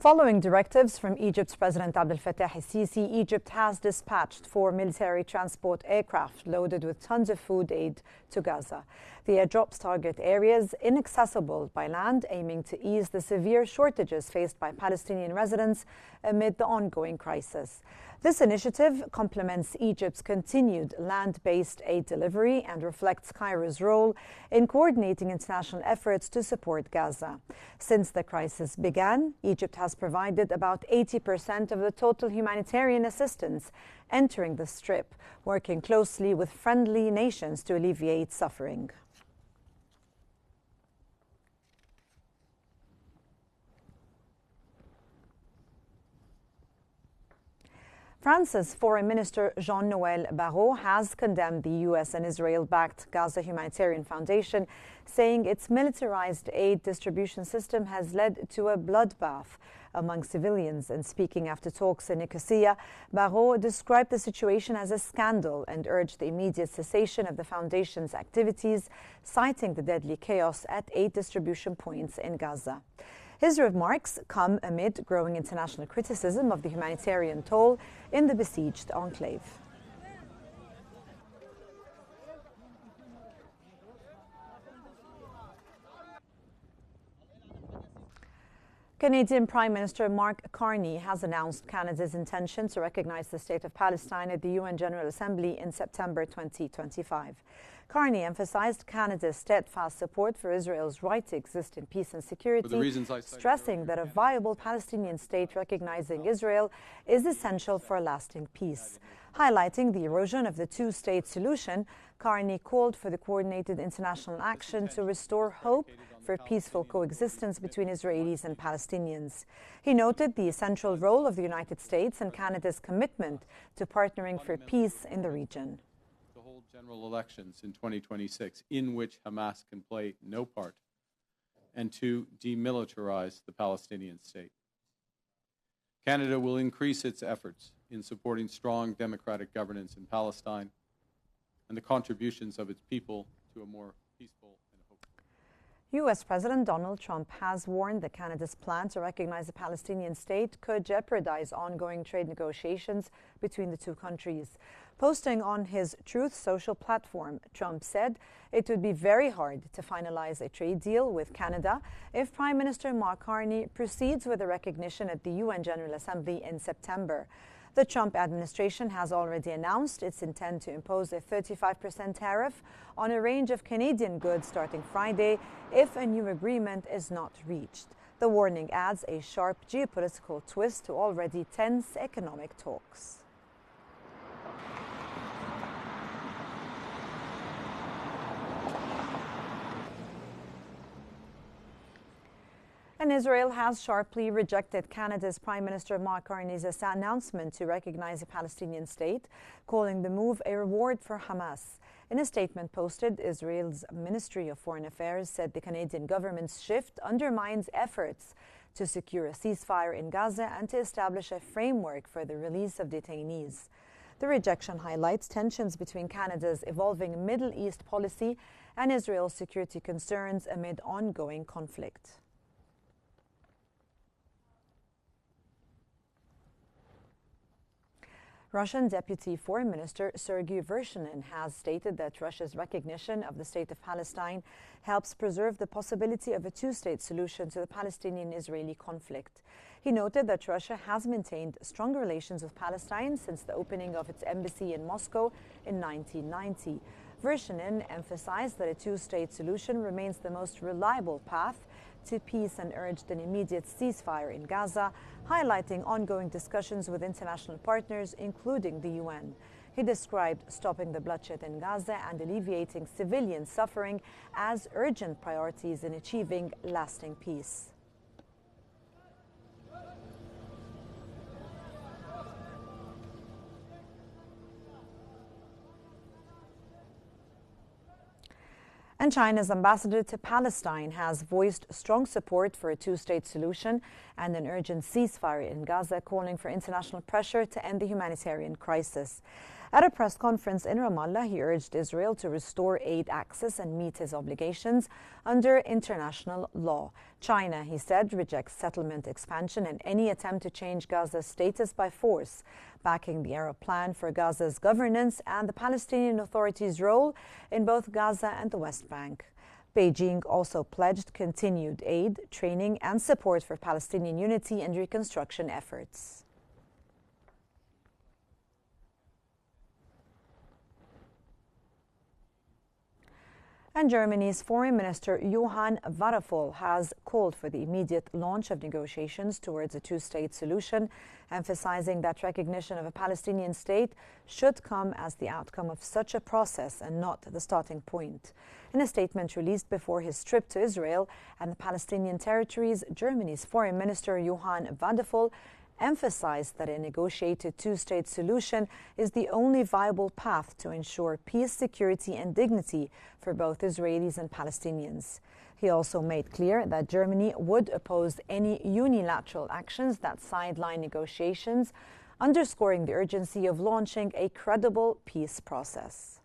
Following directives from Egypt's President El-Sisi, Egypt has dispatched 4 military transport aircraft loaded with tons of food aid to Gaza. The airdrops target areas inaccessible by land, aiming to ease the severe shortages faced by Palestinian residents amid the ongoing crisis. This initiative complements Egypt's continued land-based aid delivery and reflects Cairo's role in coordinating international efforts to support Gaza. Since the crisis began, Egypt has provided about 80% of the total humanitarian assistance entering the Strip, working closely with friendly nations to alleviate suffering. France's Foreign Minister Jean-Noël Barrot has condemned the U.S. and Israel-backed Gaza Humanitarian Foundation, saying its militarized aid distribution system has led to a bloodbath among civilians. And speaking after talks in Nicosia, Barrot described the situation as a scandal and urged the immediate cessation of the foundation's activities, citing the deadly chaos at aid distribution points in Gaza. His remarks come amid growing international criticism of the humanitarian toll in the besieged enclave. Canadian Prime Minister Mark Carney has announced Canada's intention to recognize the State of Palestine at the UN General Assembly in September 2025. Carney emphasized Canada's steadfast support for Israel's right to exist in peace and security, stressing that a viable Palestinian state recognizing Israel is essential for lasting peace. Highlighting the erosion of the two-state solution, Carney called for the coordinated international action to restore hope for peaceful coexistence between Israelis and Palestinians. He noted the essential role of the United States and Canada's commitment to partnering for peace in the region. To hold general elections in 2026 in which Hamas can play no part, and to demilitarize the Palestinian state. Canada will increase its efforts in supporting strong democratic governance in Palestine and the contributions of its people to a more peaceful and hopeful. U.S. President Donald Trump has warned that Canada's plan to recognize a Palestinian state could jeopardize ongoing trade negotiations between the two countries. Posting on his Truth Social platform, Trump said it would be very hard to finalize a trade deal with Canada if Prime Minister Mark Carney proceeds with the recognition at the UN General Assembly in September. The Trump administration has already announced its intent to impose a 35% tariff on a range of Canadian goods starting Friday if a new agreement is not reached. The warning adds a sharp geopolitical twist to already tense economic talks. And Israel has sharply rejected Canada's Prime Minister Mark Carney's announcement to recognize a Palestinian state, calling the move a reward for Hamas. In a statement posted, Israel's Ministry of Foreign Affairs said the Canadian government's shift undermines efforts to secure a ceasefire in Gaza and to establish a framework for the release of detainees. The rejection highlights tensions between Canada's evolving Middle East policy and Israel's security concerns amid ongoing conflict. Russian Deputy Foreign Minister Sergei Vershinin has stated that Russia's recognition of the State of Palestine helps preserve the possibility of a two-state solution to the Palestinian-Israeli conflict. He noted that Russia has maintained strong relations with Palestine since the opening of its embassy in Moscow in 1990. Vershinin emphasized that a two-state solution remains the most reliable path to peace and urged an immediate ceasefire in Gaza, highlighting ongoing discussions with international partners, including the UN. He described stopping the bloodshed in Gaza and alleviating civilian suffering as urgent priorities in achieving lasting peace. And China's ambassador to Palestine has voiced strong support for a two-state solution and an urgent ceasefire in Gaza, calling for international pressure to end the humanitarian crisis. At a press conference in Ramallah, he urged Israel to restore aid access and meet his obligations under international law. China, he said, rejects settlement expansion and any attempt to change Gaza's status by force, backing the Arab plan for Gaza's governance and the Palestinian Authority's role in both Gaza and the West Bank. Beijing also pledged continued aid, training, and support for Palestinian unity and reconstruction efforts. And Germany's Foreign Minister Johann Vadeful has called for the immediate launch of negotiations towards a two-state solution, emphasizing that recognition of a Palestinian state should come as the outcome of such a process and not the starting point. In a statement released before his trip to Israel and the Palestinian territories, Germany's Foreign Minister Johann Vadeful emphasized that a negotiated two-state solution is the only viable path to ensure peace, security, and dignity for both Israelis and Palestinians. He also made clear that Germany would oppose any unilateral actions that sideline negotiations, underscoring the urgency of launching a credible peace process.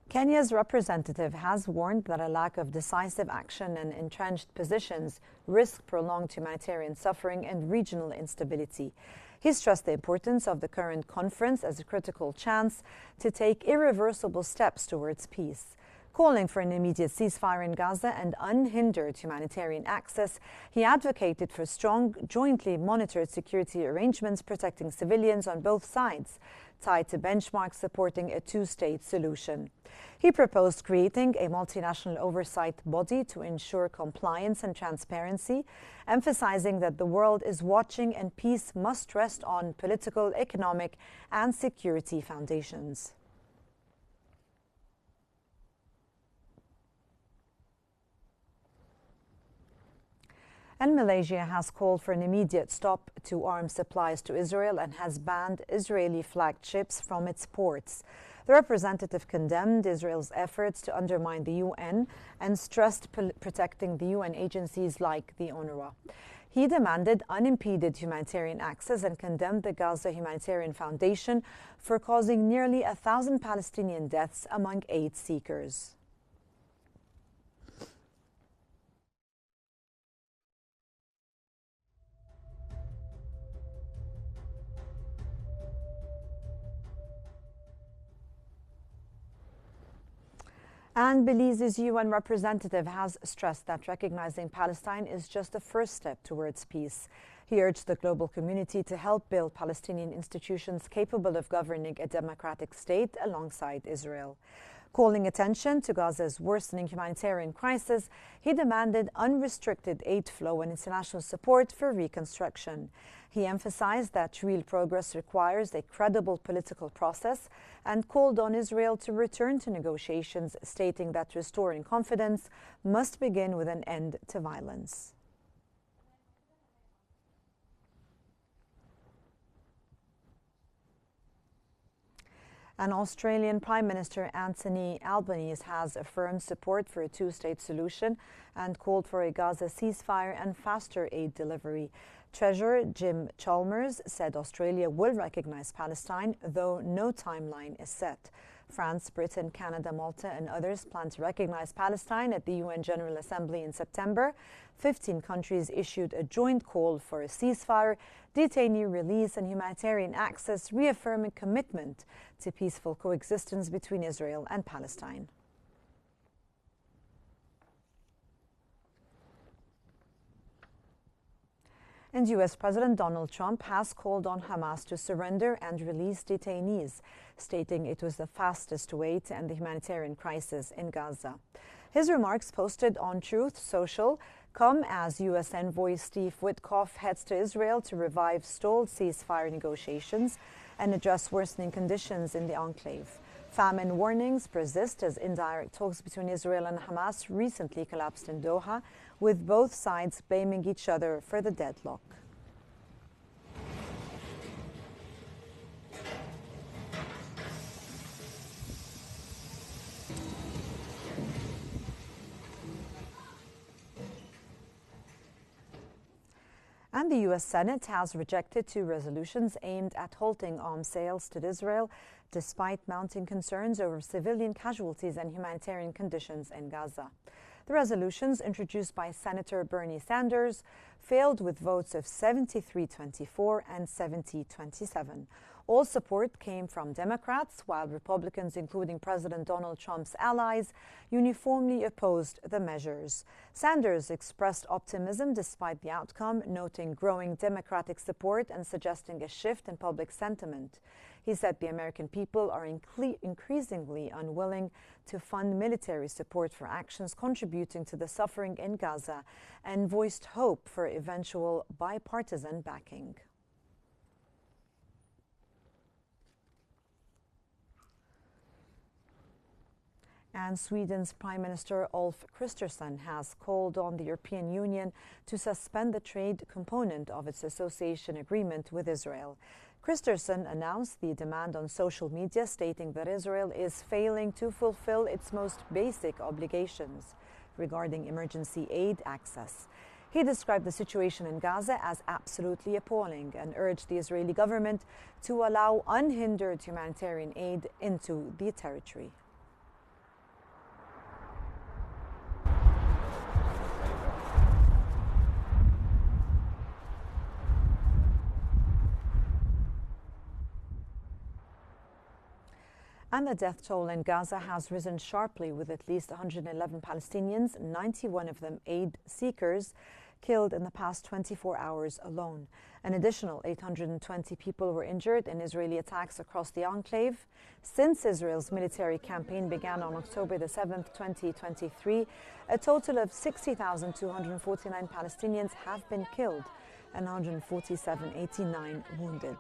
Kenya's representative has warned that a lack of decisive action and entrenched positions risk prolonged humanitarian suffering and regional instability. He stressed the importance of the current conference as a critical chance to take irreversible steps towards peace. Calling for an immediate ceasefire in Gaza and unhindered humanitarian access, he advocated for strong, jointly monitored security arrangements protecting civilians on both sides, tied to benchmarks supporting a two-state solution. He proposed creating a multinational oversight body to ensure compliance and transparency, emphasizing that the world is watching and peace must rest on political, economic, and security foundations. And Malaysia has called for an immediate stop to arms supplies to Israel and has banned Israeli-flagged ships from its ports. The representative condemned Israel's efforts to undermine the UN and stressed protecting the UN agencies like the UNRWA. He demanded unimpeded humanitarian access and condemned the Gaza Humanitarian Foundation for causing nearly 1,000 Palestinian deaths among aid seekers. And Belize's UN representative has stressed that recognizing Palestine is just the first step towards peace. He urged the global community to help build Palestinian institutions capable of governing a democratic state alongside Israel. Calling attention to Gaza's worsening humanitarian crisis, he demanded unrestricted aid flow and international support for reconstruction. He emphasized that real progress requires a credible political process and called on Israel to return to negotiations, stating that restoring confidence must begin with an end to violence. And Australian Prime Minister Anthony Albanese has affirmed support for a two-state solution and called for a Gaza ceasefire and faster aid delivery. Treasurer Jim Chalmers said Australia will recognize Palestine, though no timeline is set. France, Britain, Canada, Malta, and others plan to recognize Palestine at the UN General Assembly in September. 15 countries issued a joint call for a ceasefire, detainee release, and humanitarian access, reaffirming commitment to peaceful coexistence between Israel and Palestine. And U.S. President Donald Trump has called on Hamas to surrender and release detainees, stating it was the fastest way to end the humanitarian crisis in Gaza. His remarks, posted on Truth Social, come as U.S. Envoy Steve Witkoff heads to Israel to revive stalled ceasefire negotiations and address worsening conditions in the enclave. Famine warnings persist as indirect talks between Israel and Hamas recently collapsed in Doha, with both sides blaming each other for the deadlock. And the U.S. Senate has rejected 2 resolutions aimed at halting arms sales to Israel, despite mounting concerns over civilian casualties and humanitarian conditions in Gaza. The resolutions, introduced by Senator Bernie Sanders, failed with votes of 73-24 and 70-27. All support came from Democrats, while Republicans, including President Donald Trump's allies, uniformly opposed the measures. Sanders expressed optimism despite the outcome, noting growing Democratic support and suggesting a shift in public sentiment. He said the American people are increasingly unwilling to fund military support for actions contributing to the suffering in Gaza, and voiced hope for eventual bipartisan backing. And Sweden's Prime Minister Ulf Kristersson has called on the European Union to suspend the trade component of its association agreement with Israel. Kristersson announced the demand on social media, stating that Israel is failing to fulfill its most basic obligations regarding emergency aid access. He described the situation in Gaza as absolutely appalling and urged the Israeli government to allow unhindered humanitarian aid into the territory. And the death toll in Gaza has risen sharply, with at least 111 Palestinians, 91 of them aid seekers, killed in the past 24 hours alone. An additional 820 people were injured in Israeli attacks across the enclave. Since Israel's military campaign began on October the 7th, 2023, a total of 60,249 Palestinians have been killed and 147,089 wounded.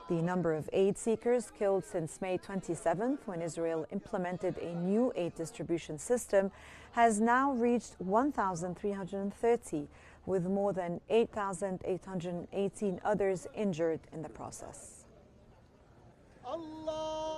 The number of aid seekers killed since May 27th, when Israel implemented a new aid distribution system, has now reached 1,330, with more than 8,818 others injured in the process. Allah.